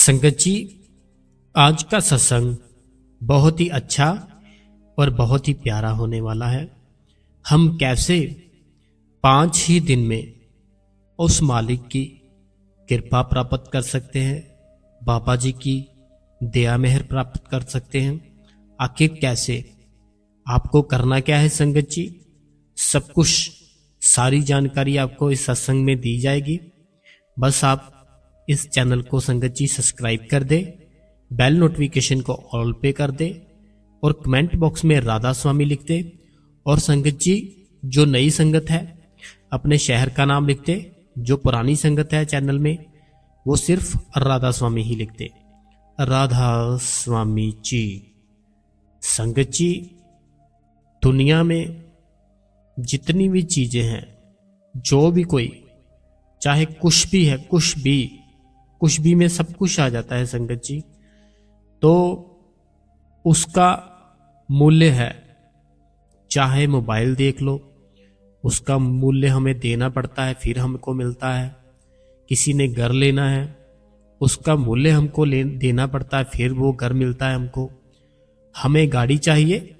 संगत जी, आज का सत्संग बहुत ही अच्छा और बहुत ही प्यारा होने वाला है। हम कैसे 5 ही दिन में उस मालिक की कृपा प्राप्त कर सकते हैं, बाबा जी की दया मेहर प्राप्त कर सकते हैं। आखिर कैसे, आपको करना क्या है संगत जी? सब कुछ, सारी जानकारी आपको इस सत्संग में दी जाएगी। बस आप इस चैनल को संगत जी सब्सक्राइब कर दे, बेल नोटिफिकेशन को ऑल पे कर दे और कमेंट बॉक्स में राधा स्वामी लिख दे। और संगत जी, जो नई संगत है अपने शहर का नाम लिख दे, जो पुरानी संगत है चैनल में वो सिर्फ राधा स्वामी ही लिख दे। राधा स्वामी जी। संगत जी, दुनिया में जितनी भी चीजें हैं, जो भी कोई, चाहे कुछ भी है, कुछ भी में सब कुछ आ जाता है संगत जी, तो उसका मूल्य है। चाहे मोबाइल देख लो, उसका मूल्य हमें देना पड़ता है फिर हमको मिलता है। किसी ने घर लेना है, उसका मूल्य हमको देना पड़ता है फिर वो घर मिलता है हमको। हमें गाड़ी चाहिए,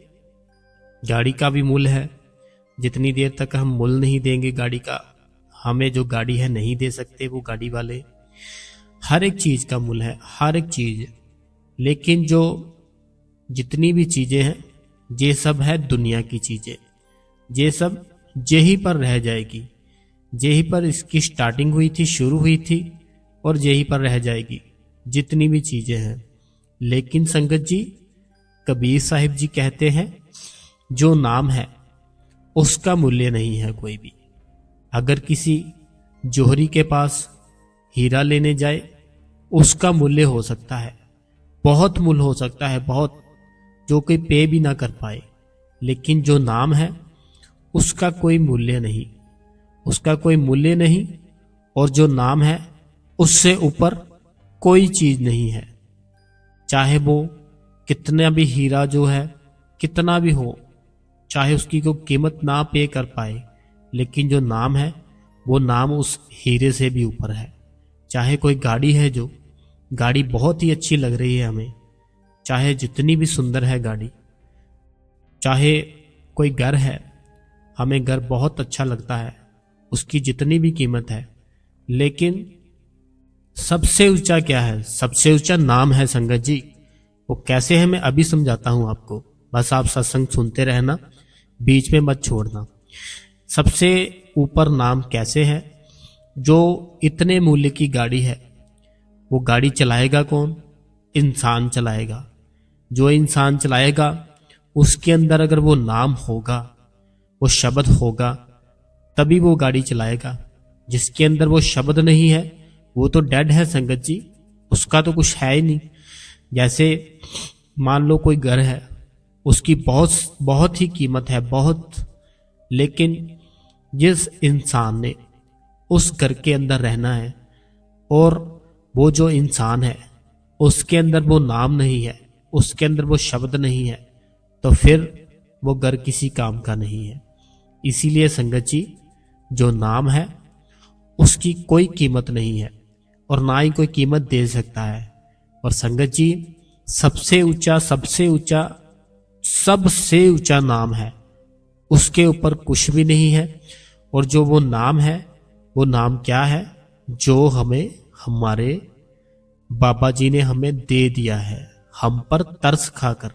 गाड़ी का भी मूल्य है। जितनी देर तक हम मूल्य नहीं देंगे गाड़ी का, हमें जो गाड़ी है नहीं दे सकते वो गाड़ी वाले। हर एक चीज का मूल्य है, हर एक चीज। लेकिन जो जितनी भी चीजें हैं, ये सब है दुनिया की चीजें। ये सब यहीं पर रह जाएगी, यहीं पर इसकी स्टार्टिंग हुई थी, शुरू हुई थी और यहीं पर रह जाएगी जितनी भी चीजें हैं। लेकिन संगत जी, कबीर साहिब जी कहते हैं, जो नाम है उसका मूल्य नहीं है कोई भी। अगर किसी जोहरी के पास हीरा लेने जाए, उसका मूल्य हो सकता है, बहुत मूल्य हो सकता है, बहुत, जो कोई पे भी ना कर पाए। लेकिन जो नाम है उसका कोई मूल्य नहीं, उसका कोई मूल्य नहीं। और जो नाम है उससे ऊपर कोई चीज नहीं है। चाहे वो कितना भी हीरा जो है कितना भी हो, चाहे उसकी कोई कीमत ना पे कर पाए, लेकिन जो नाम है वो नाम उस हीरे से भी ऊपर है। चाहे कोई गाड़ी है, जो गाड़ी बहुत ही अच्छी लग रही है हमें, चाहे जितनी भी सुंदर है गाड़ी, चाहे कोई घर है, हमें घर बहुत अच्छा लगता है, उसकी जितनी भी कीमत है, लेकिन सबसे ऊंचा क्या है? सबसे ऊंचा नाम है संगत जी। वो कैसे है मैं अभी समझाता हूं आपको, बस आप सत्संग सुनते रहना, बीच में मत छोड़ना। सबसे ऊपर नाम कैसे है? जो इतने मूल्य की गाड़ी है, वो गाड़ी चलाएगा कौन? इंसान चलाएगा। जो इंसान चलाएगा उसके अंदर अगर वो नाम होगा, वो शब्द होगा, तभी वो गाड़ी चलाएगा। जिसके अंदर वो शब्द नहीं है वो तो डेड है संगत जी, उसका तो कुछ है ही नहीं। जैसे मान लो कोई घर है, उसकी बहुत बहुत ही कीमत है, बहुत, लेकिन जिस इंसान ने उस घर के अंदर रहना है और वो जो इंसान है उसके अंदर वो नाम नहीं है, उसके अंदर वो शब्द नहीं है, तो फिर वो घर किसी काम का नहीं है। इसीलिए संगत जी, जो नाम है उसकी कोई कीमत नहीं है और ना ही कोई कीमत दे सकता है। और संगत जी, सबसे ऊंचा सबसे ऊंचा नाम है, उसके ऊपर कुछ भी नहीं है। और जो वो नाम है, वो नाम क्या है? जो हमें हमारे बाबा जी ने हमें दे दिया है, हम पर तरस खाकर,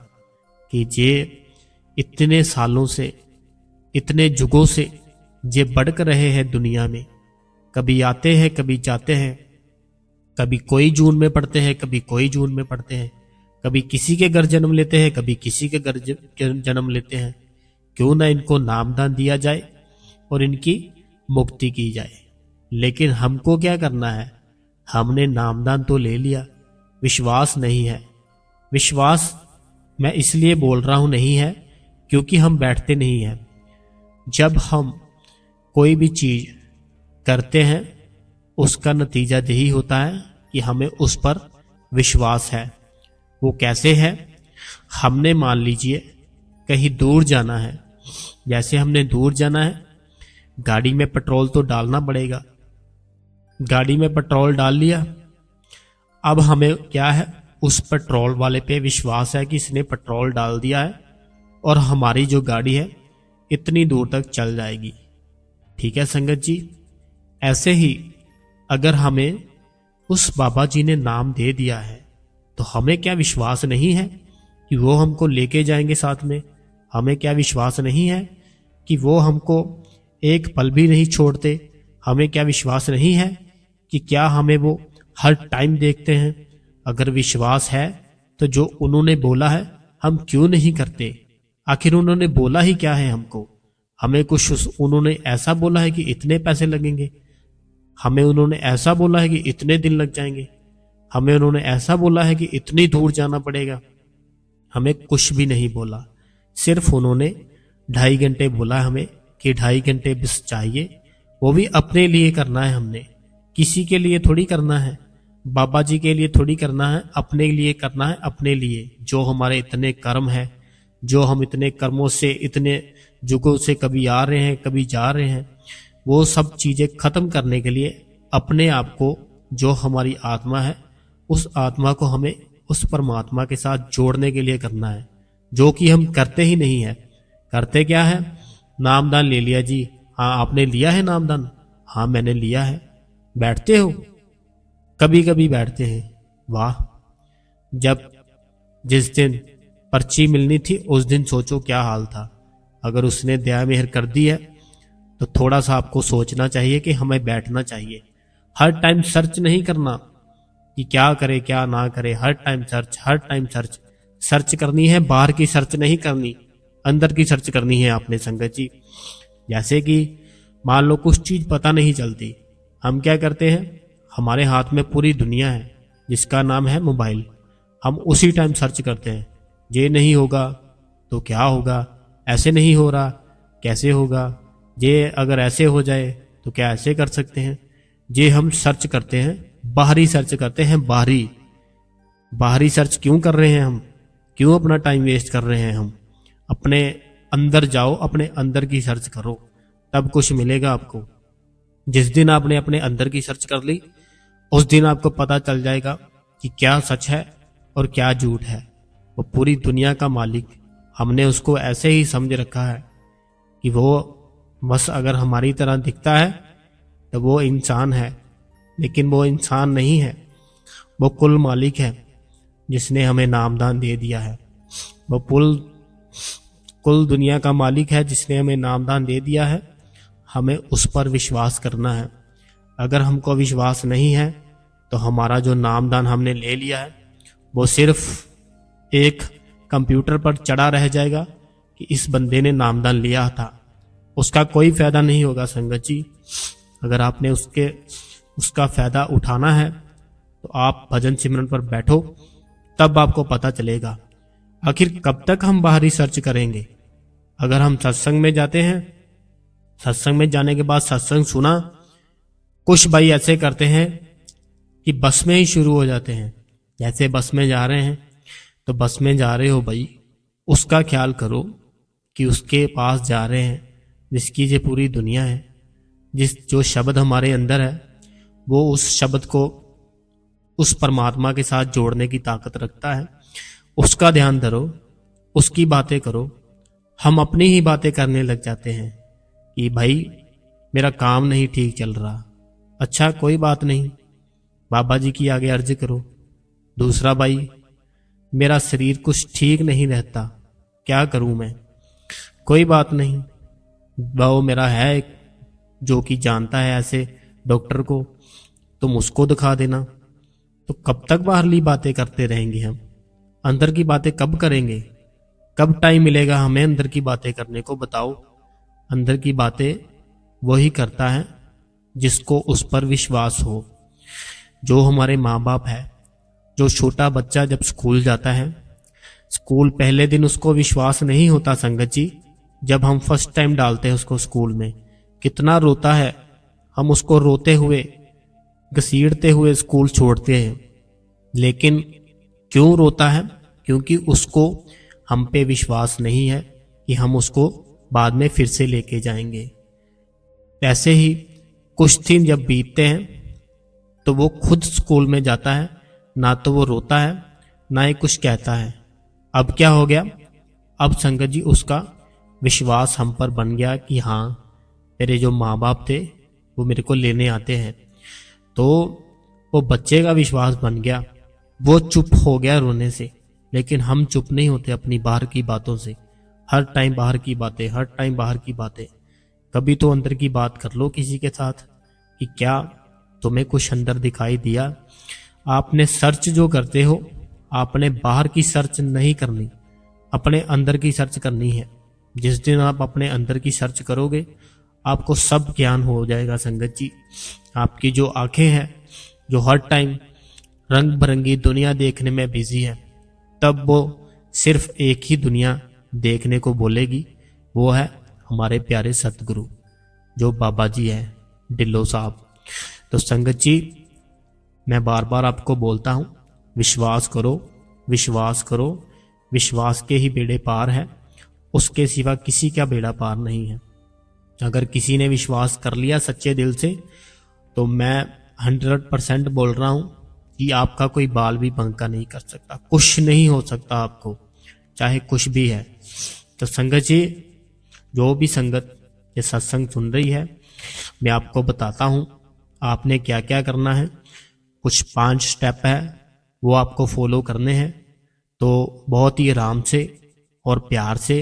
कि ये इतने सालों से, इतने जुगों से ये बढ़क रहे हैं दुनिया में। कभी आते हैं, कभी जाते हैं, कभी कोई जून में पढ़ते हैं, कभी कोई जून में पढ़ते हैं, कभी किसी के घर जन्म लेते हैं, कभी किसी के घर जन्म लेते हैं। क्यों ना इनको नामदान दिया जाए और इनकी मुक्ति की जाए। लेकिन हमको क्या करना है? हमने नामदान तो ले लिया, विश्वास नहीं है। विश्वास मैं इसलिए बोल रहा हूं नहीं है क्योंकि हम बैठते नहीं हैं। जब हम कोई भी चीज करते हैं, उसका नतीजा यही होता है कि हमें उस पर विश्वास है। वो कैसे है? हमने मान लीजिए कहीं दूर जाना है, जैसे हमने दूर जाना है, गाड़ी में पेट्रोल तो डालना पड़ेगा। गाड़ी में पेट्रोल डाल लिया, अब हमें क्या है, उस पेट्रोल वाले पे विश्वास है कि इसने पेट्रोल डाल दिया है और हमारी जो गाड़ी है इतनी दूर तक चल जाएगी। ठीक है संगत जी, ऐसे ही अगर हमें उस बाबा जी ने नाम दे दिया है तो हमें क्या विश्वास नहीं है कि वो हमको लेके जाएंगे साथ में? हमें क्या विश्वास नहीं है कि वो हमको एक पल भी नहीं छोड़ते? हमें क्या विश्वास नहीं है कि क्या हमें वो हर टाइम देखते हैं? अगर विश्वास है तो जो उन्होंने बोला है हम क्यों नहीं करते? आखिर उन्होंने बोला ही क्या है हमको? हमें कुछ उन्होंने ऐसा बोला है कि इतने पैसे लगेंगे, हमें उन्होंने ऐसा बोला है कि इतने दिन लग जाएंगे, हमें उन्होंने ऐसा बोला है कि इतनी दूर जाना पड़ेगा? हमें कुछ भी नहीं बोला, सिर्फ उन्होंने 2.5 घंटे बोला हमें कि 2.5 घंटे बस चाहिए, वो भी अपने लिए करना है हमने, किसी के लिए थोड़ी करना है, बाबा जी के लिए थोड़ी करना है, अपने लिए करना है, अपने लिए। जो हमारे इतने कर्म है, जो हम इतने कर्मों से इतने जुगों से कभी आ रहे हैं कभी जा रहे हैं, वो सब चीजें खत्म करने के लिए अपने आप को, जो हमारी आत्मा है, उस आत्मा को हमें उस परमात्मा के साथ जोड़ने के लिए करना है, जो कि हम करते ही नहीं है। करते क्या है? नामदान ले लिया जी, हाँ आपने लिया है नामदान, हाँ मैंने लिया है। बैठते हो? कभी कभी बैठते हैं। वाह, जब जिस दिन पर्ची मिलनी थी उस दिन सोचो क्या हाल था। अगर उसने दया मेहर कर दी है तो थोड़ा सा आपको सोचना चाहिए कि हमें बैठना चाहिए। हर टाइम सर्च नहीं करना कि क्या करे क्या ना करे, हर टाइम सर्च, हर टाइम सर्च। सर्च करनी है, बाहर की सर्च नहीं करनी, अंदर की सर्च करनी है आपने संगत जी। जैसे कि मान लो कुछ चीज पता नहीं चलती, हम क्या करते हैं, हमारे हाथ में पूरी दुनिया है जिसका नाम है मोबाइल, हम उसी टाइम सर्च करते हैं, ये नहीं होगा तो क्या होगा, ऐसे नहीं हो रहा कैसे होगा, ये अगर ऐसे हो जाए तो क्या ऐसे कर सकते हैं। ये हम सर्च करते हैं, बाहरी सर्च करते हैं, बाहरी बाहरी सर्च क्यों कर रहे हैं हम? क्यों अपना टाइम वेस्ट कर रहे हैं हम? अपने अंदर जाओ, अपने अंदर की सर्च करो, तब कुछ मिलेगा आपको। जिस दिन आपने अपने अंदर की सर्च कर ली उस दिन आपको पता चल जाएगा कि क्या सच है और क्या झूठ है। वो पूरी दुनिया का मालिक, हमने उसको ऐसे ही समझ रखा है कि वो बस अगर हमारी तरह दिखता है तो वो इंसान है, लेकिन वो इंसान नहीं है, वो कुल मालिक है जिसने हमें नामदान दे दिया है। वो कुल दुनिया का मालिक है जिसने हमें नामदान दे दिया है। हमें उस पर विश्वास करना है। अगर हमको विश्वास नहीं है तो हमारा जो नामदान हमने ले लिया है वो सिर्फ एक कंप्यूटर पर चढ़ा रह जाएगा कि इस बंदे ने नामदान लिया था, उसका कोई फायदा नहीं होगा संगत जी। अगर आपने उसका फायदा उठाना है तो आप भजन सिमरन पर बैठो, तब आपको पता चलेगा। आखिर कब तक हम बाहरी सर्च करेंगे? अगर हम सत्संग में जाते हैं, सत्संग में जाने के बाद सत्संग सुना, कुछ भाई ऐसे करते हैं कि बस में ही शुरू हो जाते हैं। जैसे बस में जा रहे हैं तो बस में जा रहे हो भाई, उसका ख्याल करो कि उसके पास जा रहे हैं जिसकी ये पूरी दुनिया है, जो शब्द हमारे अंदर है वो उस शब्द को उस परमात्मा के साथ जोड़ने की ताकत रखता है। उसका ध्यान धरो, उसकी बातें करो। हम अपनी ही बातें करने लग जाते हैं कि भाई मेरा काम नहीं ठीक चल रहा, अच्छा कोई बात नहीं, बाबा जी की आगे अर्ज करो। दूसरा भाई, मेरा शरीर कुछ ठीक नहीं रहता, क्या करूं मैं? कोई बात नहीं, वो मेरा है एक जो कि जानता है ऐसे डॉक्टर को, तुम उसको दिखा देना। तो कब तक बाहरली बातें करते रहेंगे हम? अंदर की बातें कब करेंगे? कब टाइम मिलेगा हमें अंदर की बातें करने को? बताओ। अंदर की बातें वही करता है जिसको उस पर विश्वास हो। जो हमारे माँ बाप है, जो छोटा बच्चा जब स्कूल जाता है, स्कूल पहले दिन उसको विश्वास नहीं होता संगत जी। जब हम फर्स्ट टाइम डालते हैं उसको स्कूल में, कितना रोता है, हम उसको रोते हुए घसीटते हुए स्कूल छोड़ते हैं। लेकिन क्यों रोता है? क्योंकि उसको हम पे विश्वास नहीं है कि हम उसको बाद में फिर से लेके जाएंगे। ऐसे ही कुछ दिन जब बीतते हैं तो वो खुद स्कूल में जाता है, ना तो वो रोता है ना ही कुछ कहता है। अब क्या हो गया, अब संगत जी उसका विश्वास हम पर बन गया कि हाँ मेरे जो माँ बाप थे वो मेरे को लेने आते हैं। तो वो बच्चे का विश्वास बन गया, वो चुप हो गया रोने से। लेकिन हम चुप नहीं होते अपनी बाहर की बातों से, हर टाइम बाहर की बातें, हर टाइम बाहर की बातें। कभी तो अंदर की बात कर लो किसी के साथ कि क्या तुम्हें कुछ अंदर दिखाई दिया। आपने सर्च जो करते हो, आपने बाहर की सर्च नहीं करनी, अपने अंदर की सर्च करनी है। जिस दिन आप अपने अंदर की सर्च करोगे आपको सब ज्ञान हो जाएगा संगत जी। आपकी जो आंखें हैं जो हर टाइम रंग बिरंगी दुनिया देखने में बिजी है, तब वो सिर्फ एक ही दुनिया देखने को बोलेगी, वो है हमारे प्यारे सतगुरु जो बाबा जी हैं, ढिल्लो साहब। तो संगत जी मैं बार बार आपको बोलता हूँ, विश्वास करो, विश्वास करो। विश्वास के ही बेड़े पार है, उसके सिवा किसी का बेड़ा पार नहीं है। अगर किसी ने विश्वास कर लिया सच्चे दिल से, तो मैं 100% बोल रहा हूं कि आपका कोई बाल भी पंखा नहीं कर सकता, कुछ नहीं हो सकता आपको, चाहे कुछ भी है। तो संगत जी जो भी संगत ये सत्संग सुन रही है, मैं आपको बताता हूं आपने क्या क्या करना है। कुछ 5 स्टेप है वो आपको फॉलो करने हैं। तो बहुत ही आराम से और प्यार से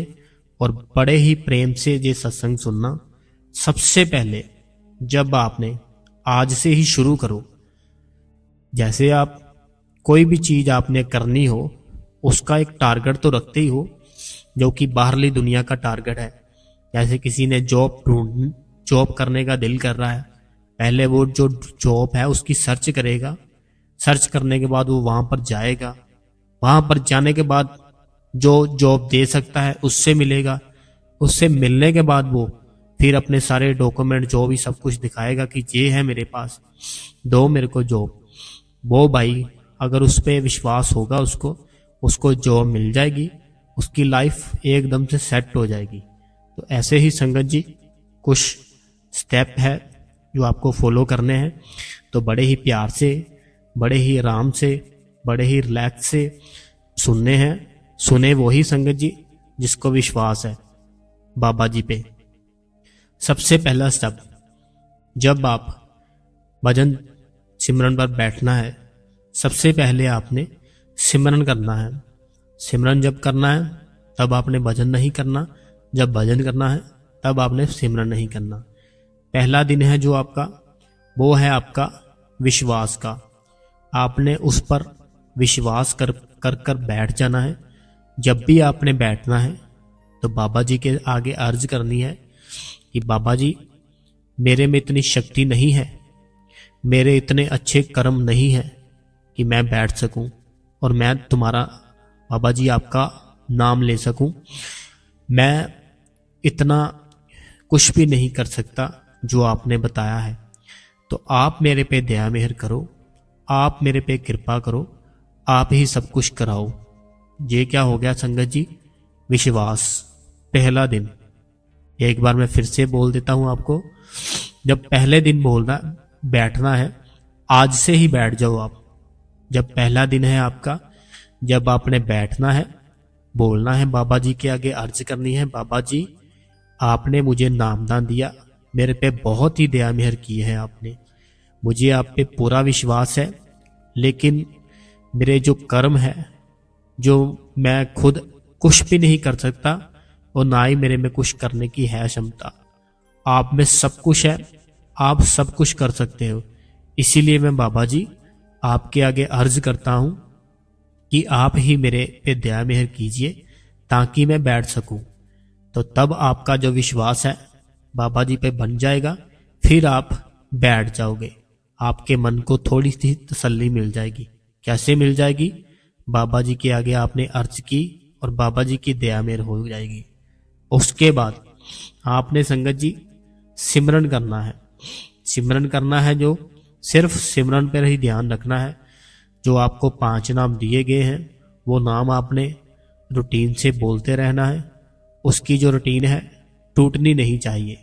और बड़े ही प्रेम से ये सत्संग सुनना। सबसे पहले जब आपने आज से ही शुरू करो, जैसे आप कोई भी चीज आपने करनी हो उसका एक टारगेट तो रखते ही हो, जो कि बाहरली दुनिया का टारगेट है। जैसे किसी ने जॉब करने का दिल कर रहा है, पहले वो जो जॉब है उसकी सर्च करेगा, सर्च करने के बाद वो वहां पर जाएगा, वहां पर जाने के बाद जो जॉब दे सकता है उससे मिलेगा, उससे मिलने के बाद वो फिर अपने सारे डॉक्यूमेंट जो भी सब कुछ दिखाएगा कि ये है मेरे पास, दो मेरे को जॉब। वो भाई अगर उस पर विश्वास होगा उसको जॉब मिल जाएगी, उसकी लाइफ एकदम से सेट हो जाएगी। तो ऐसे ही संगत जी कुछ स्टेप है जो आपको फॉलो करने हैं। तो बड़े ही प्यार से, बड़े ही आराम से, बड़े ही रिलैक्स से सुनने हैं। सुने वो ही संगत जी जिसको विश्वास है बाबा जी पे। सबसे पहला स्टेप, जब आप भजन सिमरन पर बैठना है, सबसे पहले आपने सिमरन करना है। सिमरन जब करना है तब आपने भजन नहीं करना, जब भजन करना है तब आपने सिमरन नहीं करना। पहला दिन है जो आपका, वो है आपका विश्वास का। आपने उस पर विश्वास कर कर बैठ जाना है। जब भी आपने बैठना है तो बाबा जी के आगे अर्ज करनी है कि बाबा जी मेरे में इतनी शक्ति नहीं है, मेरे इतने अच्छे कर्म नहीं है कि मैं बैठ सकूं और मैं तुम्हारा बाबा जी आपका नाम ले सकूं। मैं इतना कुछ भी नहीं कर सकता जो आपने बताया है, तो आप मेरे पे दया मेहर करो, आप मेरे पे कृपा करो, आप ही सब कुछ कराओ। ये क्या हो गया संगत जी, विश्वास। पहला दिन, एक बार मैं फिर से बोल देता हूं आपको, जब पहले दिन बोलना बैठना है, आज से ही बैठ जाओ आप। जब पहला दिन है आपका, जब आपने बैठना है, बोलना है बाबा जी के आगे, अर्ज करनी है, बाबा जी आपने मुझे नामदान दिया, मेरे पे बहुत ही दया मेहर की है आपने, मुझे आप पे पूरा विश्वास है, लेकिन मेरे जो कर्म है, जो मैं खुद कुछ भी नहीं कर सकता और ना ही मेरे में कुछ करने की है क्षमता, आप में सब कुछ है, आप सब कुछ कर सकते हो। इसीलिए मैं बाबा जी आपके आगे अर्ज करता हूं कि आप ही मेरे पे दया मेहर कीजिए ताकि मैं बैठ सकूं। तो तब आपका जो विश्वास है बाबा जी पे बन जाएगा, फिर आप बैठ जाओगे, आपके मन को थोड़ी सी तसल्ली मिल जाएगी। कैसे मिल जाएगी? बाबा जी के आगे आपने अर्ज की और बाबा जी की दया मेहर हो जाएगी। उसके बाद आपने संगत जी सिमरन करना है। सिमरन करना है, जो सिर्फ सिमरन पर ही ध्यान रखना है। जो आपको 5 नाम दिए गए हैं वो नाम आपने रूटीन से बोलते रहना है। उसकी जो रूटीन है टूटनी नहीं चाहिए,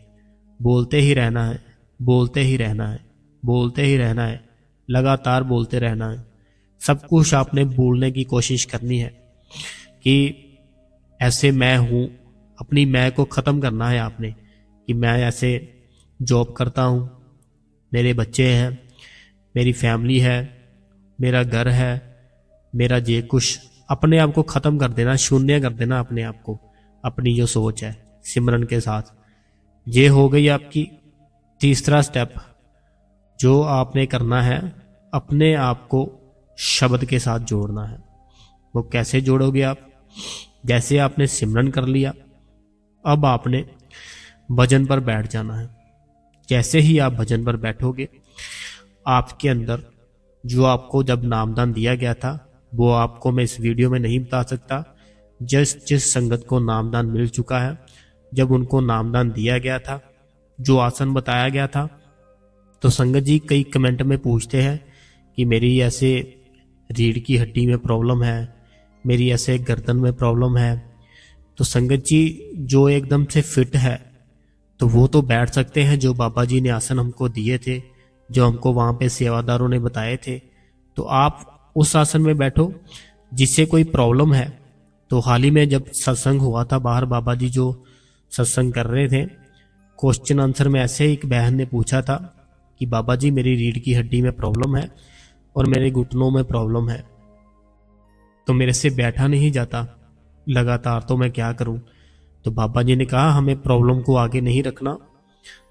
बोलते ही रहना है, बोलते ही रहना है, बोलते ही रहना है, लगातार बोलते रहना है। सब कुछ आपने भूलने की कोशिश करनी है कि ऐसे मैं हूँ। अपनी मैं को ख़त्म करना है आपने कि मैं ऐसे जॉब करता हूँ, मेरे बच्चे हैं, मेरी फैमिली है, मेरा घर है, मेरा जे कुछ, अपने आप को ख़त्म कर देना, शून्य कर देना अपने आप को, अपनी जो सोच है सिमरन के साथ। ये हो गई आपकी तीसरा स्टेप। जो आपने करना है, अपने आप को शब्द के साथ जोड़ना है। वो कैसे जोड़ोगे आप? जैसे आपने सिमरन कर लिया, अब आपने भजन पर बैठ जाना है। जैसे ही आप भजन पर बैठोगे, आपके अंदर जो आपको जब नामदान दिया गया था, वो आपको मैं इस वीडियो में नहीं बता सकता। जिस संगत को नामदान मिल चुका है, जब उनको नामदान दिया गया था, जो आसन बताया गया था, तो संगत जी कई कमेंट में पूछते हैं कि मेरी ऐसे रीढ़ की हड्डी में प्रॉब्लम है, मेरी ऐसे गर्दन में प्रॉब्लम है। तो संगत जी जो एकदम से फिट है तो वो तो बैठ सकते हैं, जो बाबा जी ने आसन हमको दिए थे, जो हमको वहाँ पे सेवादारों ने बताए थे। तो आप उस आसन में बैठो। जिससे कोई प्रॉब्लम है, तो हाल ही में जब सत्संग हुआ था बाहर, बाबा जी जो सत्संग कर रहे थे, क्वेश्चन आंसर में ऐसे एक बहन ने पूछा था कि बाबा जी मेरी रीढ़ की हड्डी में प्रॉब्लम है और मेरे घुटनों में प्रॉब्लम है, तो मेरे से बैठा नहीं जाता लगातार, तो मैं क्या करूं? तो बाबा जी ने कहा हमें प्रॉब्लम को आगे नहीं रखना,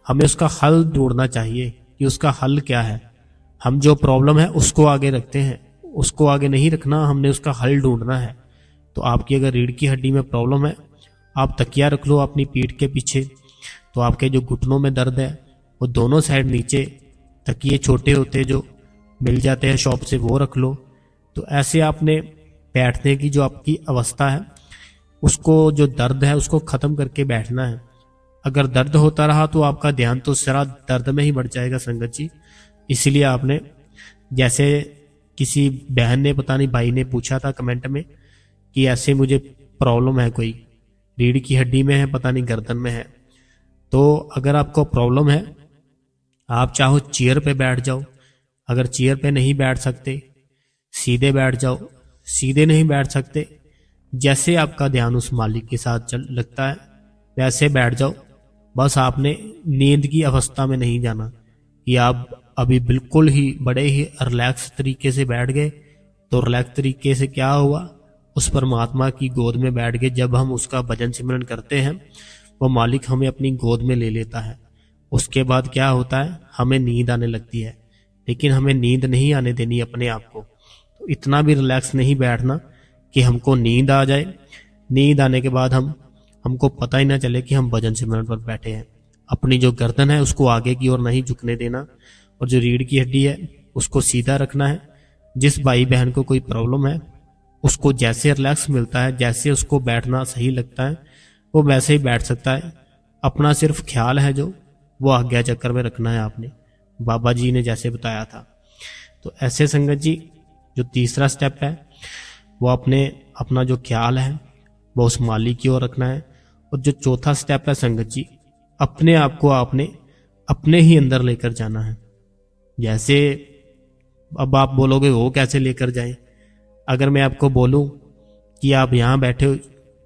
हमें उसका हल ढूंढना चाहिए कि उसका हल क्या है। हम जो प्रॉब्लम है उसको आगे रखते हैं, उसको आगे नहीं रखना, हमने उसका हल ढूंढना है। तो आपकी अगर रीढ़ की हड्डी में प्रॉब्लम है, आप तकिया रख लो अपनी पीठ के पीछे, तो आपके जो घुटनों में दर्द है वो दोनों साइड नीचे तकिए छोटे होते जो मिल जाते हैं शॉप से, वो रख लो। तो ऐसे आपने बैठने की जो आपकी अवस्था है, उसको जो दर्द है उसको ख़त्म करके बैठना है। अगर दर्द होता रहा तो आपका ध्यान तो सारा दर्द में ही बढ़ जाएगा संगत जी। इसलिए आपने, जैसे किसी बहन ने, पता नहीं भाई ने पूछा था कमेंट में कि ऐसे मुझे प्रॉब्लम है, कोई रीढ़ की हड्डी में है, पता नहीं गर्दन में है। तो अगर आपको प्रॉब्लम है, आप चाहो चेयर पे बैठ जाओ, अगर चेयर पे नहीं बैठ सकते सीधे बैठ जाओ, सीधे नहीं बैठ सकते जैसे आपका ध्यान उस मालिक के साथ चल लगता है वैसे बैठ जाओ। बस आपने नींद की अवस्था में नहीं जाना कि आप अभी बिल्कुल ही बड़े ही रिलैक्स तरीके से बैठ गए। तो रिलैक्स तरीके से क्या हुआ, उस परमात्मा की गोद में बैठ गए। जब हम उसका भजन सिमरन करते हैं, वो मालिक हमें अपनी गोद में ले लेता है। उसके बाद क्या होता है, हमें नींद आने लगती है, लेकिन हमें नींद नहीं आने देनी अपने आप को। तो इतना भी रिलैक्स नहीं बैठना कि हमको नींद आ जाए, नींद आने के बाद हमको पता ही ना चले कि हम भजन सिमरन पर बैठे हैं। अपनी जो गर्दन है उसको आगे की ओर नहीं झुकने देना, और जो रीढ़ की हड्डी है उसको सीधा रखना है। जिस भाई बहन को कोई प्रॉब्लम है, उसको जैसे रिलैक्स मिलता है, जैसे उसको बैठना सही लगता है, वो वैसे ही बैठ सकता है। अपना सिर्फ ख्याल है जो, वो आज्ञा चक्र में रखना है आपने, बाबा जी ने जैसे बताया था। तो ऐसे संगत जी जो तीसरा स्टेप है, वो अपना जो ख्याल है वो उस मालिक की ओर रखना है। और जो चौथा स्टेप है संगत जी, अपने आप को आपने अपने ही अंदर लेकर जाना है। जैसे अब आप बोलोगे वो कैसे लेकर जाएं? अगर मैं आपको बोलूं कि आप यहाँ बैठे हो,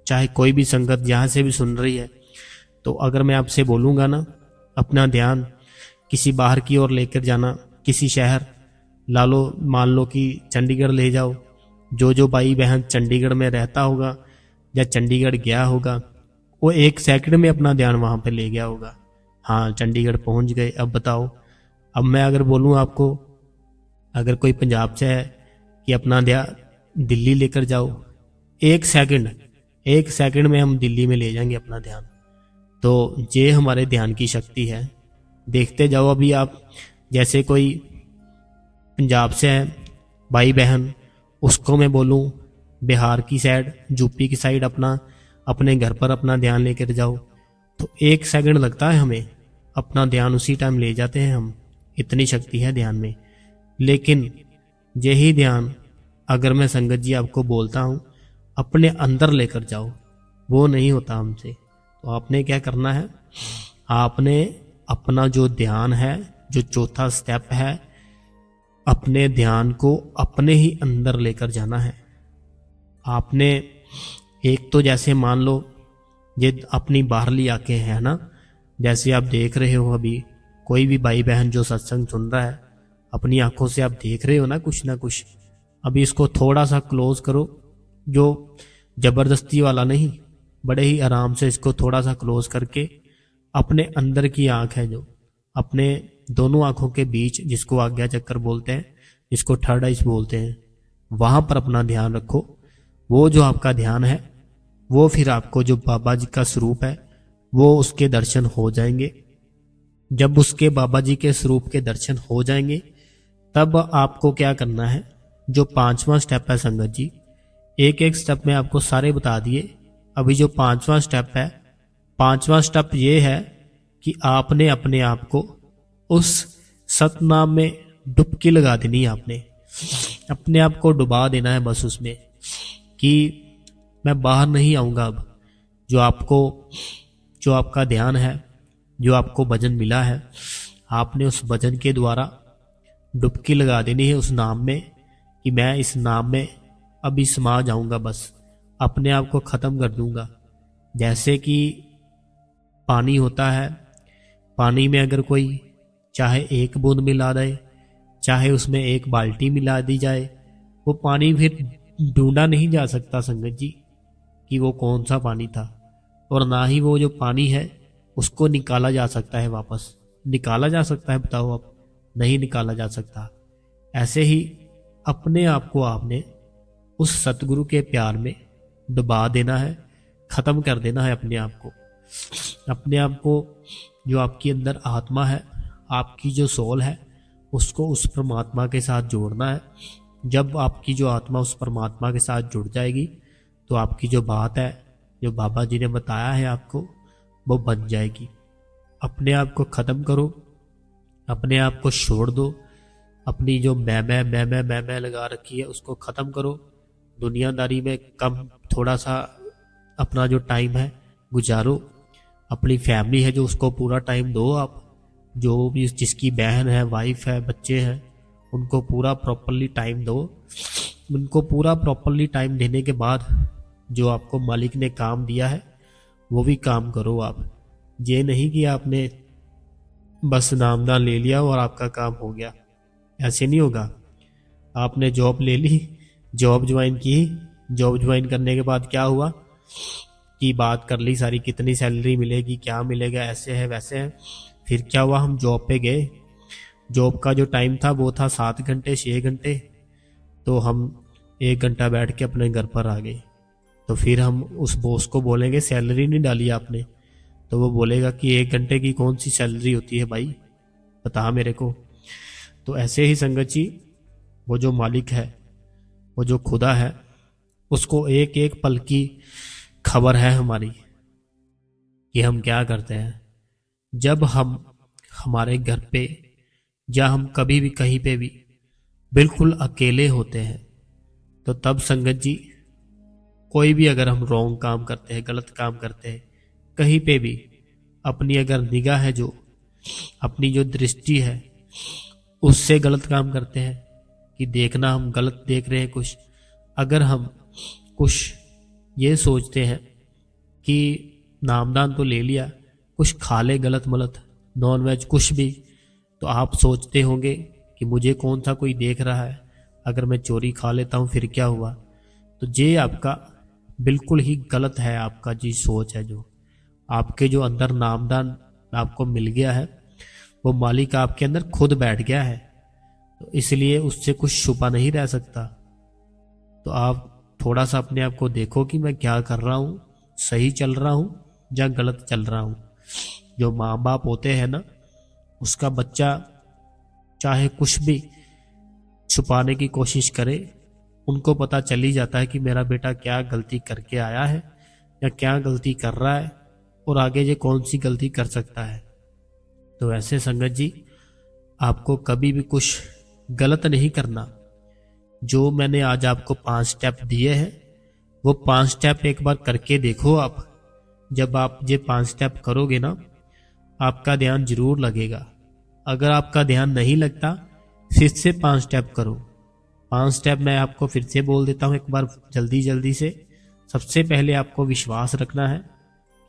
चाहे कोई भी संगत यहाँ से भी सुन रही है, तो अगर मैं आपसे बोलूँगा ना, अपना ध्यान किसी बाहर की ओर लेकर जाना, किसी शहर मान लो कि चंडीगढ़ ले जाओ। जो भाई बहन चंडीगढ़ में रहता होगा या चंडीगढ़ गया होगा, वो 1 सेकंड में अपना ध्यान वहाँ पे ले गया होगा। हाँ, चंडीगढ़ पहुँच गए। अब बताओ, अब मैं अगर बोलूँ आपको, अगर कोई पंजाब से है कि अपना ध्यान दिल्ली लेकर जाओ, 1 सेकंड में हम दिल्ली में ले जाएंगे अपना ध्यान। तो ये हमारे ध्यान की शक्ति है। देखते जाओ। अभी आप जैसे कोई पंजाब से है भाई बहन, उसको मैं बोलूँ बिहार की साइड, यूपी की साइड अपने घर पर अपना ध्यान लेकर जाओ, तो 1 सेकंड लगता है हमें, अपना ध्यान उसी टाइम ले जाते हैं हम। इतनी शक्ति है ध्यान में। लेकिन यही ध्यान अगर मैं संगत जी आपको बोलता हूँ अपने अंदर लेकर जाओ, वो नहीं होता हमसे। तो आपने क्या करना है, आपने अपना जो ध्यान है, जो चौथा स्टेप है, अपने ध्यान को अपने ही अंदर लेकर जाना है। आपने एक तो जैसे मान लो ये अपनी बाहरली आंखें है ना, जैसे आप देख रहे हो अभी कोई भी भाई बहन जो सत्संग सुन रहा है, अपनी आंखों से आप देख रहे हो ना कुछ। अभी इसको थोड़ा सा क्लोज करो, जो जबरदस्ती वाला नहीं, बड़े ही आराम से इसको थोड़ा सा क्लोज करके अपने अंदर की आंख है जो अपने दोनों आंखों के बीच, जिसको आज्ञा चक्कर बोलते हैं, जिसको थर्ड आइज बोलते हैं, वहां पर अपना ध्यान रखो। वो जो आपका ध्यान है वो फिर आपको जो बाबा जी का स्वरूप है वो उसके दर्शन हो जाएंगे। जब उसके बाबा जी के स्वरूप के दर्शन हो जाएंगे तब आपको क्या करना है, जो 5वां स्टेप है संगत जी, एक एक स्टेप में आपको सारे बता दिए। अभी जो 5वां स्टेप है, 5वां स्टेप ये है कि आपने अपने आप को उस सतनाम में डुबकी लगा देनी है। आपने अपने आप को डुबा देना है बस उसमें, कि मैं बाहर नहीं आऊंगा। अब जो आपका ध्यान है, जो आपको भजन मिला है, आपने उस भजन के द्वारा डुबकी लगा देनी है उस नाम में, कि मैं इस नाम में अभी समा जाऊंगा, बस अपने आप को खत्म कर दूंगा। जैसे कि पानी होता है, पानी में अगर कोई चाहे एक बूंद मिला दे, चाहे उसमें एक बाल्टी मिला दी जाए, वो पानी फिर ढूंढा नहीं जा सकता संगत जी कि वो कौन सा पानी था। और ना ही वो जो पानी है उसको निकाला जा सकता है वापस। निकाला जा सकता है बताओ आप? नहीं निकाला जा सकता। ऐसे ही अपने आप को आपने उस सतगुरु के प्यार में डुबा देना है, खत्म कर देना है अपने आप को। अपने आप को, जो आपकी अंदर आत्मा है, आपकी जो सोल है, उसको उस परमात्मा के साथ जोड़ना है। जब आपकी जो आत्मा उस परमात्मा के साथ जुड़ जाएगी तो आपकी जो बात है, जो बाबा जी ने बताया है आपको, वो बन जाएगी। अपने आप को खत्म करो, अपने आप को छोड़ दो। अपनी जो मैं लगा रखी है उसको खत्म करो। दुनियादारी में कम थोड़ा सा अपना जो टाइम है गुजारो। अपनी फैमिली है जो उसको पूरा टाइम दो। आप जो भी जिसकी बहन है, वाइफ है, बच्चे हैं, उनको पूरा प्रॉपरली टाइम दो। उनको पूरा प्रॉपरली टाइम देने के बाद जो आपको मालिक ने काम दिया है वो भी काम करो आप। ये नहीं कि आपने बस नामदान ले लिया और आपका काम हो गया, ऐसे नहीं होगा। आपने जॉब ले ली, जॉब ज्वाइन की, जॉब ज्वाइन करने के बाद क्या हुआ कि बात कर ली सारी, कितनी सैलरी मिलेगी, क्या मिलेगा, ऐसे है वैसे है। फिर क्या हुआ, हम जॉब पे गए, जॉब का जो टाइम था वो था 7 घंटे 6 घंटे, तो हम 1 घंटा बैठ के अपने घर पर आ गए। तो फिर हम उस बॉस को बोलेंगे सैलरी नहीं डाली आपने, तो वो बोलेगा कि 1 घंटे की कौन सी सैलरी होती है भाई, बता मेरे को। तो ऐसे ही संगत जी, वो जो मालिक है, वो जो खुदा है, उसको एक एक पल की खबर है हमारी कि हम क्या करते हैं। जब हम हमारे घर पे या हम कभी भी कहीं पे भी बिल्कुल अकेले होते हैं, तो तब संगत जी कोई भी अगर हम रॉन्ग काम करते हैं, गलत काम करते हैं, कहीं पे भी अपनी अगर निगाह है, जो अपनी जो दृष्टि है उससे गलत काम करते हैं कि देखना हम गलत देख रहे हैं कुछ, अगर हम कुछ ये सोचते हैं कि नामदान तो ले लिया, कुछ खा ले गलत मलत, नॉन वेज कुछ भी, तो आप सोचते होंगे कि मुझे कौन सा कोई देख रहा है, अगर मैं चोरी खा लेता हूँ फिर क्या हुआ। तो ये आपका बिल्कुल ही गलत है, आपका जी सोच है। जो आपके जो अंदर नामदान आपको मिल गया है, वो मालिक आपके अंदर खुद बैठ गया है, तो इसलिए उससे कुछ छुपा नहीं रह सकता। तो आप थोड़ा सा अपने आप को देखो कि मैं क्या कर रहा हूँ, सही चल रहा हूँ या गलत चल रहा हूँ। जो माँ बाप होते हैं ना, उसका बच्चा चाहे कुछ भी छुपाने की कोशिश करे, उनको पता चल ही जाता है कि मेरा बेटा क्या गलती करके आया है या क्या गलती कर रहा है और आगे ये कौन सी गलती कर सकता है। तो ऐसे संगत जी, आपको कभी भी कुछ गलत नहीं करना। जो मैंने आज आपको 5 स्टेप दिए हैं, वो 5 स्टेप एक बार करके देखो आप। जब आप ये 5 स्टेप करोगे ना, आपका ध्यान जरूर लगेगा। अगर आपका ध्यान नहीं लगता फिर से 5 स्टेप करो। 5 स्टेप मैं आपको फिर से बोल देता हूँ एक बार जल्दी जल्दी से। सबसे पहले आपको विश्वास रखना है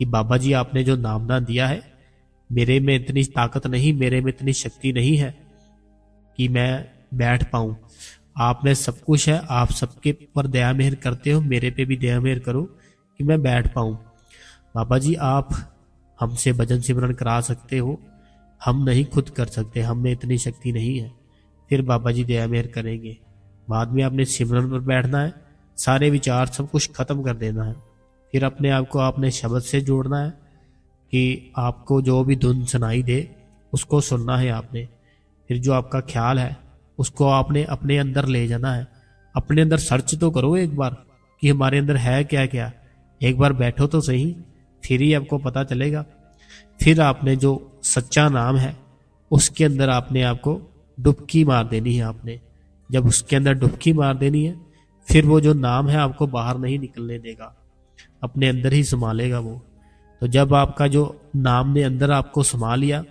कि बाबा जी आपने जो नामदान दिया है, मेरे में इतनी ताकत नहीं, मेरे में इतनी शक्ति नहीं है कि मैं बैठ पाऊं। आप में सब कुछ है, आप सबके ऊपर दया मेहर करते हो, मेरे पे भी दया मेहर करो कि मैं बैठ पाऊं। बाबा जी आप हमसे भजन सिमरन करा सकते हो, हम नहीं खुद कर सकते, हम में इतनी शक्ति नहीं है। फिर बाबा जी दया मेहर करेंगे। बाद में आपने सिमरन पर बैठना है, सारे विचार सब कुछ खत्म कर देना है। फिर अपने आप को आपने शब्द से जोड़ना है कि आपको जो भी धुन सुनाई दे उसको सुनना है आपने। फिर जो आपका ख्याल है उसको आपने अपने अंदर ले जाना है। अपने अंदर सर्च तो करो एक बार कि हमारे अंदर है क्या क्या। एक बार बैठो तो सही, फिर ही आपको पता चलेगा। फिर आपने जो सच्चा नाम है उसके अंदर आपने आपको डुबकी मार देनी है। आपने जब उसके अंदर डुबकी मार देनी है, फिर वो जो नाम है आपको बाहर नहीं निकलने देगा, अपने अंदर ही संभालेगा वो। तो जब आपका जो नाम ने अंदर आपको संभाल लिया,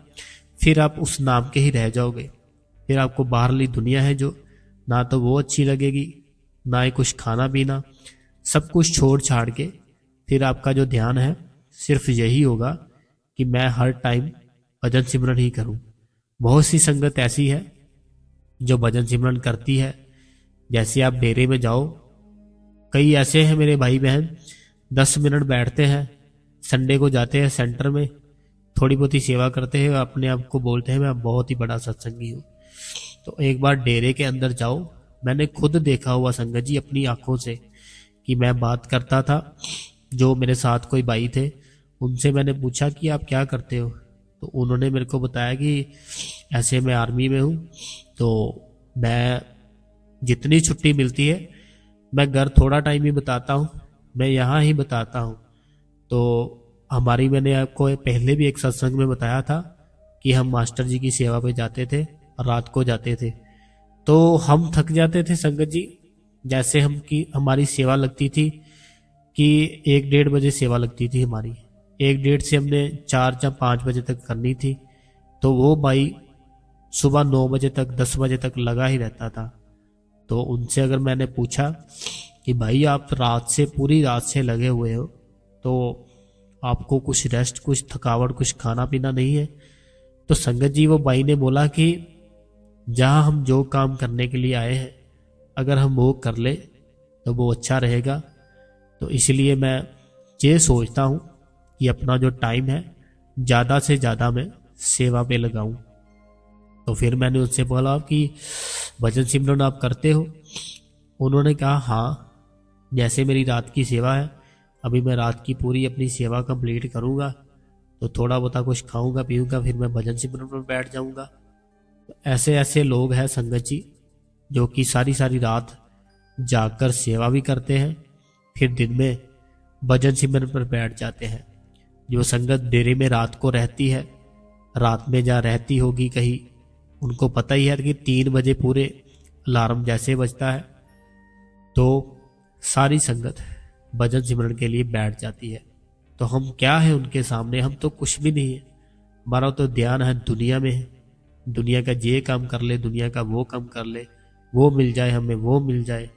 फिर आप उस नाम के ही रह जाओगे। फिर आपको बाहरली दुनिया है जो, ना तो वो अच्छी लगेगी, ना ही कुछ खाना पीना, सब कुछ छोड़ छाड़ के फिर आपका जो ध्यान है सिर्फ यही होगा कि मैं हर टाइम भजन सिमरन ही करूं। बहुत सी संगत ऐसी है जो भजन सिमरन करती है। जैसे आप डेरे में जाओ, कई ऐसे हैं मेरे भाई बहन 10 मिनट बैठते हैं, संडे को जाते हैं सेंटर में, थोड़ी बहुत ही सेवा करते हैं, अपने आप को बोलते हैं मैं बहुत ही बड़ा सत्संगी हूँ। तो एक बार डेरे के अंदर जाओ, मैंने खुद देखा हुआ संगत जी अपनी आंखों से कि मैं बात करता था, जो मेरे साथ कोई भाई थे उनसे मैंने पूछा कि आप क्या करते हो, तो उन्होंने मेरे को बताया कि ऐसे मैं आर्मी में हूँ, तो मैं जितनी छुट्टी मिलती है मैं घर थोड़ा टाइम ही बताता हूँ, मैं यहाँ ही बताता हूँ। तो हमारी, मैंने आपको पहले भी एक सत्संग में बताया था कि हम मास्टर जी की सेवा पे जाते थे और रात को जाते थे, तो हम थक जाते थे संगत जी। जैसे हमारी सेवा लगती थी कि 1-1:30 बजे सेवा लगती थी हमारी, 1-1:30 से हमने 4 या 5 बजे तक करनी थी। तो वो भाई सुबह 9 बजे तक 10 बजे तक लगा ही रहता था। तो उनसे अगर मैंने पूछा कि भाई आप रात से, पूरी रात से लगे हुए हो, तो आपको कुछ रेस्ट, कुछ थकावट, कुछ खाना पीना नहीं है? तो संगत जी वो भाई ने बोला कि जहाँ हम जो काम करने के लिए आए हैं, अगर हम वो कर ले तो वो अच्छा रहेगा। तो इसलिए मैं ये सोचता हूँ कि अपना जो टाइम है ज़्यादा से ज़्यादा मैं सेवा पे लगाऊं। तो फिर मैंने उससे बोला कि भजन सिमरन आप करते हो? उन्होंने कहा हाँ, जैसे मेरी रात की सेवा है, अभी मैं रात की पूरी अपनी सेवा कंप्लीट करूँगा, तो थोड़ा बहुत कुछ खाऊंगा पीऊँगा, फिर मैं भजन सिमरन पर बैठ जाऊँगा। तो ऐसे ऐसे लोग हैं संगत जी जो कि सारी सारी रात जागकर सेवा भी करते हैं, फिर दिन में भजन सिमरन पर बैठ जाते हैं। जो संगत डेरे में रात को रहती है, रात में जहाँ रहती होगी कहीं, उनको पता ही है कि 3 बजे पूरे अलार्म जैसे बजता है तो सारी संगत भजन सिमरन के लिए बैठ जाती है। तो हम क्या है उनके सामने? हम तो कुछ भी नहीं है। हमारा तो ध्यान है दुनिया में है, दुनिया का ये काम कर ले, दुनिया का वो काम कर ले, वो मिल जाए हमें, वो मिल जाए,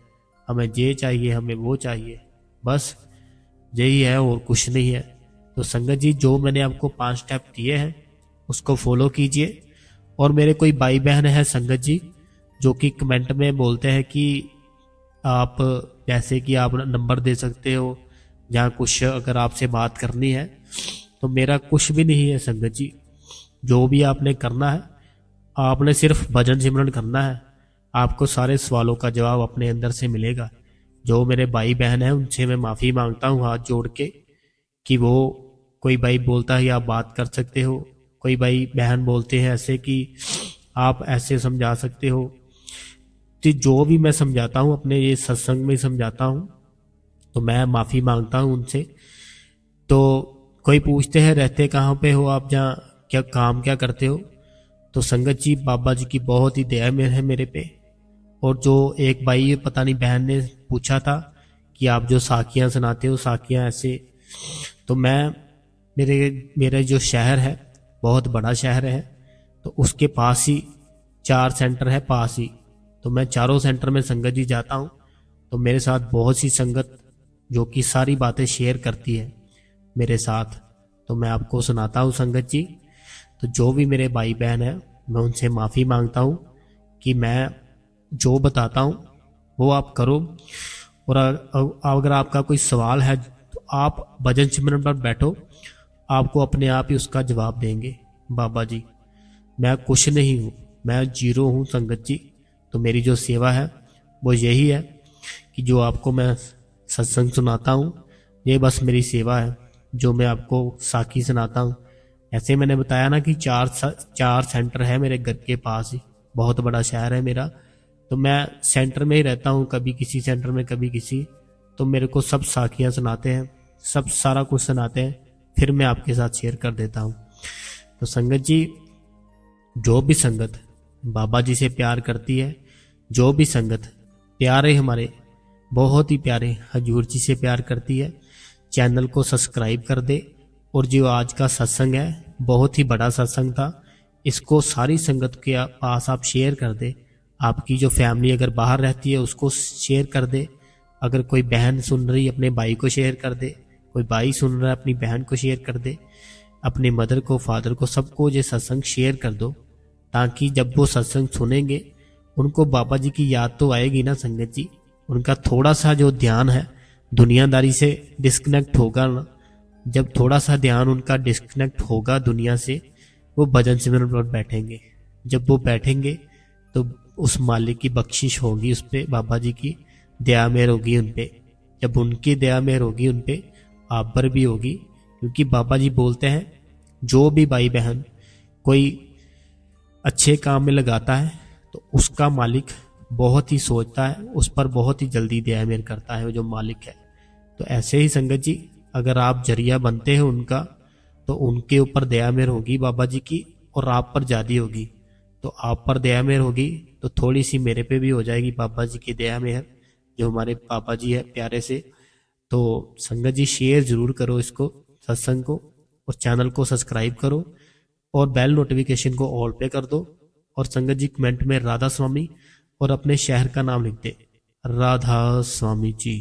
हमें ये चाहिए, हमें वो चाहिए, बस यही है और कुछ नहीं है। तो संगत जी जो मैंने आपको 5 स्टेप दिए हैं उसको फॉलो कीजिए। और मेरे कोई भाई बहन है संगत जी जो कि कमेंट में बोलते हैं कि आप, जैसे कि आप नंबर दे सकते हो जहाँ कुछ अगर आपसे बात करनी है, तो मेरा कुछ भी नहीं है संगत जी। जो भी आपने करना है, आपने सिर्फ भजन सिमरन करना है, आपको सारे सवालों का जवाब अपने अंदर से मिलेगा। जो मेरे भाई बहन हैं उनसे मैं माफ़ी मांगता हूँ हाथ जोड़ के कि वो, कोई भाई बोलता है आप बात कर सकते हो, कोई भाई बहन बोलते हैं ऐसे कि आप ऐसे समझा सकते हो। तो जो भी मैं समझाता हूँ अपने ये सत्संग में समझाता हूँ, तो मैं माफ़ी मांगता हूँ उनसे। तो कोई पूछते हैं रहते कहाँ पे हो आप, जहाँ क्या काम क्या करते हो? तो संगत जी बाबा जी की बहुत ही दया है मेरे पे। और जो एक भाई, पता नहीं बहन ने पूछा था कि आप जो साखियाँ सुनाते हो, साखियाँ ऐसे, तो मैं, मेरे जो शहर है बहुत बड़ा शहर है, तो उसके पास ही 4 सेंटर है पास ही, तो मैं चारों सेंटर में संगत जी जाता हूँ। तो मेरे साथ बहुत सी संगत जो कि सारी बातें शेयर करती है मेरे साथ, तो मैं आपको सुनाता हूँ संगत जी। तो जो भी मेरे भाई बहन है, मैं उनसे माफ़ी मांगता हूँ कि मैं जो बताता हूँ वो आप करो। और अगर आपका कोई सवाल है तो आप भजन सिमरन पर बैठो, आपको अपने आप ही उसका जवाब देंगे बाबा जी। मैं कुछ नहीं हूँ, मैं जीरो हूँ संगत जी। तो मेरी जो सेवा है वो यही है कि जो आपको मैं सत्संग सुनाता हूँ, ये बस मेरी सेवा है जो मैं आपको साखी सुनाता हूँ। ऐसे मैंने बताया ना कि चार सेंटर है मेरे घर के पास ही, बहुत बड़ा शहर है मेरा। तो मैं सेंटर में ही रहता हूँ, कभी किसी सेंटर में कभी किसी। तो मेरे को सब साखियाँ सुनाते हैं, सब सारा कुछ सुनाते हैं, फिर मैं आपके साथ शेयर कर देता हूँ। तो संगत जी, जो भी संगत बाबा जी से प्यार करती है, जो भी संगत प्यारे हमारे बहुत ही प्यारे हजूर जी से प्यार करती है, चैनल को सब्सक्राइब कर दे। और जो आज का सत्संग है बहुत ही बड़ा सत्संग था, इसको सारी संगत के पास आप शेयर कर दे। आपकी जो फैमिली अगर बाहर रहती है उसको शेयर कर दे। अगर कोई बहन सुन रही है अपने भाई को शेयर कर दे, कोई भाई सुन रहा है अपनी बहन को शेयर कर दे, अपने मदर को फादर को सबको ये सत्संग शेयर कर दो, ताकि जब वो सत्संग सुनेंगे उनको बाबा जी की याद तो आएगी ना संगत जी। उनका थोड़ा सा जो ध्यान है दुनियादारी से डिस्कनेक्ट होगा ना, जब थोड़ा सा ध्यान उनका डिस्कनेक्ट होगा दुनिया से, वो भजन सिमरन पर बैठेंगे। जब वो बैठेंगे तो उस मालिक की बख्शिश होगी उस पर, बाबा जी की दया मेहर होगी उन पे। जब उनकी दया मेहर होगी उन पे, आप पर भी होगी। क्योंकि बाबा जी बोलते हैं जो भी भाई बहन कोई अच्छे काम में लगाता है तो उसका मालिक बहुत ही सोचता है, उस पर बहुत ही जल्दी दया मेहर करता है वो जो मालिक है। तो ऐसे ही संगत जी, अगर आप जरिया बनते हैं उनका, तो उनके ऊपर दया मेहर होगी बाबा जी की, और आप पर ज़्यादा होगी। तो आप पर दया मेहर होगी तो थोड़ी सी मेरे पे भी हो जाएगी बाबा जी की दया मेहर, जो हमारे पापा जी है प्यारे से। तो संगत जी, शेयर जरूर करो इसको, सत्संग को, और चैनल को सब्सक्राइब करो, और बेल नोटिफिकेशन को ऑल पे कर दो। और संगत जी कमेंट में राधा स्वामी और अपने शहर का नाम लिख दे, राधा स्वामी जी।